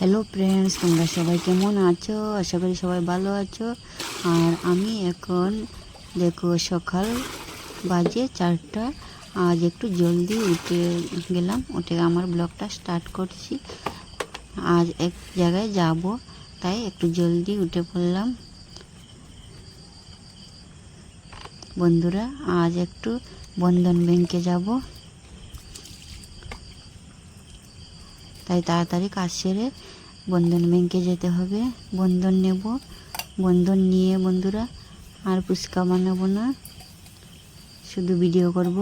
Hello friends, তোমরা সবাই কেমন আছো? আশা করি সবাই ভালো আছো। আর আমি এখন দেখো সকাল বাজে 4টা। আজ একটু জলদি উঠে গেলাম, উঠে আমার ব্লগটা স্টার্ট করছি। আজ এক জায়গায় যাব, তাই একটু জলদি উঠে পড়লাম। বন্ধুরা, আজ একটু বন্ধন ব্যাংকে যাব, তাই তাড়াতাড়ি কাজ সেরে বন্ধন ব্যাংকে যেতে হবে। বন্ধন নেব, বন্ধন নিয়ে বন্ধুরা আর ফুচকা বানাবো না, শুধু ভিডিও করব।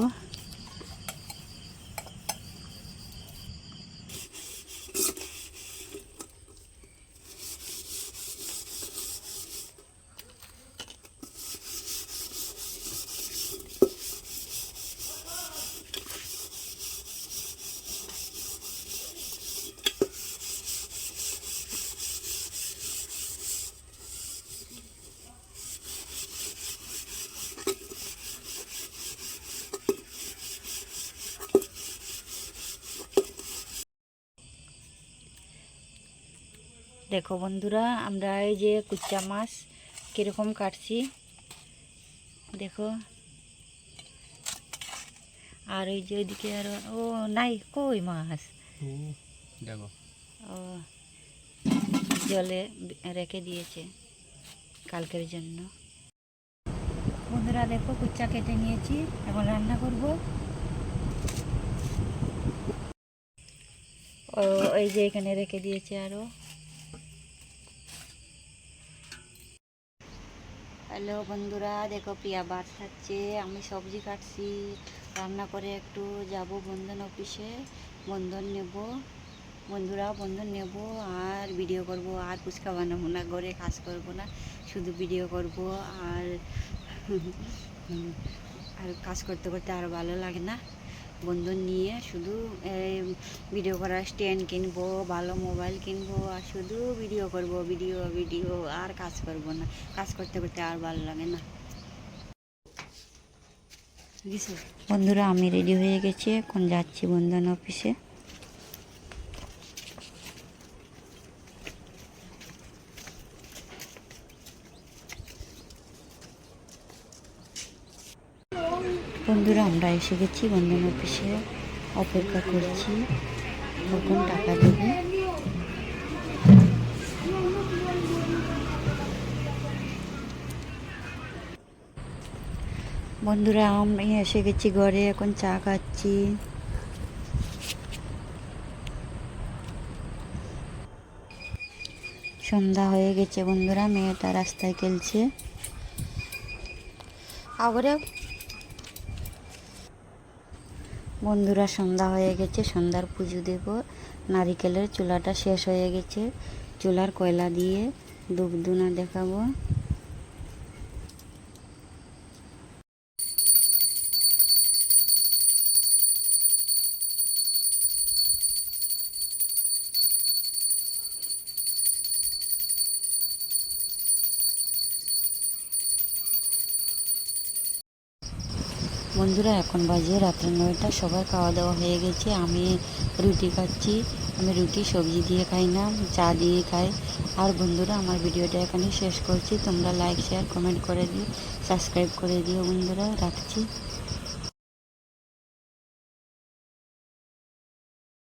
দেখো বন্ধুরা, আমরা এই যে কুচা মাছ কীরকম কাটছি দেখো। আর ওই যে ওইদিকে আর ও নাই, কই মাছ দেখো, ও জলে রেখে দিয়েছে কালকের জন্য। বন্ধুরা দেখো, কুচা কেটে নিয়েছি, এখন রান্না করব। ও এই যে এখানে রেখে দিয়েছে আরও। হ্যালো বন্ধুরা, দেখো প্রিয়া ভাত খাচ্ছে, আমি সবজি কাটছি। রান্না করে একটু যাব বন্ধন অফিসে, বন্ধন নেব। বন্ধুরা বন্ধন নেব আর ভিডিও করব, আর ফুচকা বানাবো না, ঘরে কাজ করব না, শুধু ভিডিও করব। আর আর কাজ করতে করতে আর ভালো লাগে না। বন্ধন নিয়ে শুধু ভিডিও করার স্ট্যান্ড কিনবো, ভালো মোবাইল কিনবো, আর শুধু ভিডিও করব, ভিডিও ভিডিও, আর কাজ করব না। কাজ করতে করতে আর ভালো লাগে না। বন্ধুরা, আমি রেডি হয়ে গেছি, এখন যাচ্ছি বন্ধন অফিসে। বন্ধুরা, আমরা এসে গেছি বন্ধন অফিসে, অপেক্ষা করছি কখন টাকা দেবে। বন্ধুরা, আমি এসে গেছি ঘরে, এখন চা খাচ্ছি। সন্ধ্যা হয়ে গেছে বন্ধুরা, মেয়েটা রাস্তায় খেলছে। আবার বন্ধুরা, সন্ধ্যা হয়ে গেছে, সন্ধ্যার পুজো দেব। নারিকেলের চুলাটা শেষ হয়ে গেছে, চুলার কয়লা দিয়ে ধূপ ধুনা দেখাবো। বন্ধুরা, এখন বাজে রাত্রে 9টা, সবার খাওয়া দাওয়া হয়ে গেছে। আমি রুটি খাচ্ছি, আমি রুটি সবজি দিয়ে খাই না, চা দিয়ে খাই। আর বন্ধুরা, আমার ভিডিওটা এখানে শেষ করছি। তোমরা লাইক শেয়ার কমেন্ট করে দিও, সাবস্ক্রাইব করে দিও বন্ধুরা, রাখছি।